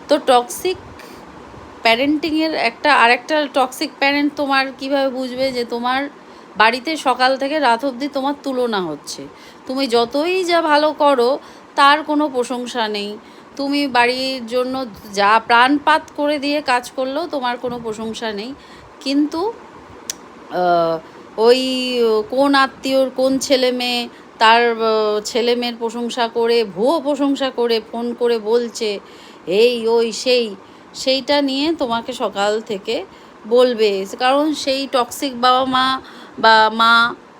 তো টক্সিক প্যারেন্টিংয়ের আরেকটা toxic parent তোমার কিভাবে বুঝবে যে তোমার বাড়িতে সকাল থেকে রাত অবধি তোমার তুলনা হচ্ছে, তুমি যতই যা ভালো করো তার কোনো প্রশংসা নেই, তুমি বাড়ির জন্য যা প্রাণপাত করে দিয়ে কাজ করলেও তোমার কোনো প্রশংসা নেই, কিন্তু ওই কোন আত্মীয়র কোন ছেলে মেয়ে তার ছেলে মেয়ের প্রশংসা করে ভুয়ো প্রশংসা করে ফোন করে বলছে এই ওই সেইটা নিয়ে তোমাকে সকাল থেকে বলবে, কারণ সেই টক্সিক বাবা মা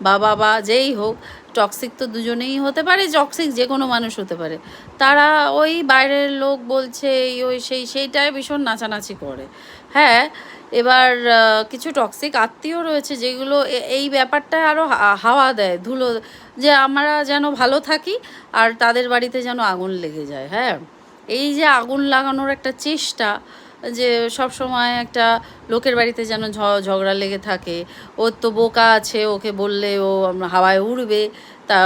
বা বাবা যেই হোক, টক্সিক তো দুজনেই হতে পারে, টক্সিক যে কোনো মানুষ হতে পারে, তারা ওই বাইরের লোক বলছে এই ওই সেইটাই ভীষণ নাচানাচি করে। হ্যাঁ, এবার কিছু টক্সিক আত্মীয় রয়েছে যেগুলো এই ব্যাপারটায় আরও হাওয়া দেয়, ধুলো, যে আমরা যেন ভালো থাকি আর তাদের বাড়িতে যেন আগুন লেগে যায়। হ্যাঁ, এই যে আগুন লাগানোর একটা চেষ্টা, যে সব সময় একটা লোকের বাড়িতে যেন ঝগড়া লেগে থাকে, ওর তো বোকা আছে, ওকে বললে ও হাওয়ায় উড়বে, তা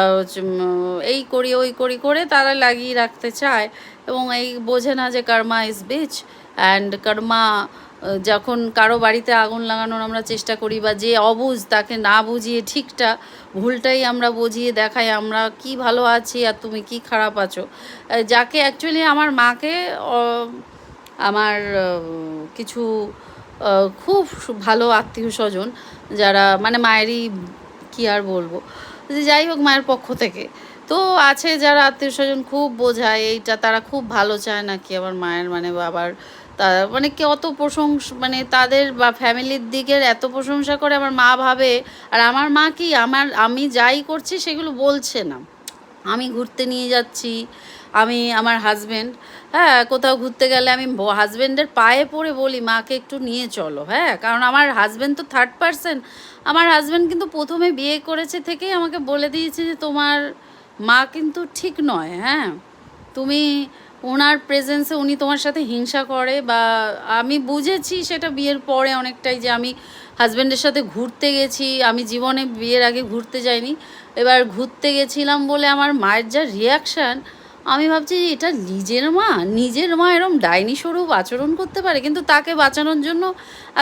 এই করি ওই করি করে তারা লাগিয়ে রাখতে চায়, এবং এই বোঝে না যে কর্মা ইজ বিচ, অ্যান্ড কর্মা যখন কারো বাড়িতে আগুন লাগানোর আমরা চেষ্টা করি, বা যে অবুঝ তাকে না বুঝিয়ে ঠিকটা ভুলটাই আমরা বুঝিয়ে দেখাই আমরা কি ভালো আছি আর তুমি কি খারাপ আছো। যাকে অ্যাকচুয়ালি আমার মাকে আমার কিছু খুব ভালো আত্মীয় স্বজন যারা মানে মায়েরই কি আর বলবো, যাই হোক মায়ের পক্ষ থেকে তো আছে যারা আত্মীয় স্বজন খুব বোঝায় এইটা, তারা খুব ভালো চায় নাকি আমার মায়ের মানে বাবার, তারা মানে কি অত মানে তাদের বা ফ্যামিলির দিকের এত প্রশংসা করে আমার মা ভাবে, আর আমার মা কি আমি যাই করছি সেগুলো বলছে না, আমি ঘুরতে নিয়ে যাচ্ছি, আমি আমার হাজব্যান্ড, হ্যাঁ কোথাও ঘুরতে গেলে আমি হাজব্যান্ডের পায়ে পড়ে বলি মাকে একটু নিয়ে চলো, হ্যাঁ, কারণ আমার হাজব্যান্ড তো থার্ড পারসন, আমার হাজব্যান্ড কিন্তু প্রথমে বিয়ে করেছে থেকেই আমাকে বলে দিয়েছে যে তোমার মা কিন্তু ঠিক নয়, হ্যাঁ, তুমি ওনার প্রেজেন্সে উনি তোমার সাথে হিংসা করে, বা আমি বুঝেছি সেটা বিয়ের পরে অনেকটাই, যে আমি হাজব্যান্ডের সাথে ঘুরতে গেছি, আমি জীবনে বিয়ের আগে ঘুরতে যাইনি, এবার ঘুরতে গেছিলাম বলে আমার মায়ের যা রিয়াকশান, আমি ভাবছি এটা নিজের মা এরম ডাইনি স্বরূপ আচরণ করতে পারে, কিন্তু তাকে বাঁচানোর জন্য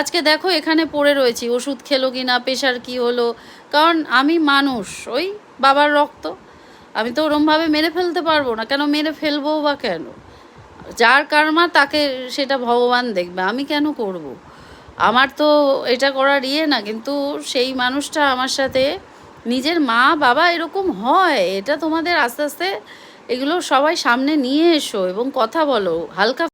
আজকে দেখো এখানে পড়ে রয়েছি, ওষুধ খেলো কি না, প্রেশার কি হলো, কারণ আমি মানুষ, ওই বাবার রক্ত, আমি তো ওরমভাবে মেরে ফেলতে পারবো না, কেন মেরে ফেলবো বা কেন, যার কার্মা তাকে সেটা ভগবান দেখবে, আমি কেন করব, আমার তো এটা করার না, কিন্তু সেই মানুষটা আমার সাথে, নিজের মা বাবা এরকম হয়, এটা তোমাদের আস্তে আস্তে এগুলো সবাই সামনে নিয়ে এসো এবং কথা বলো, হালকা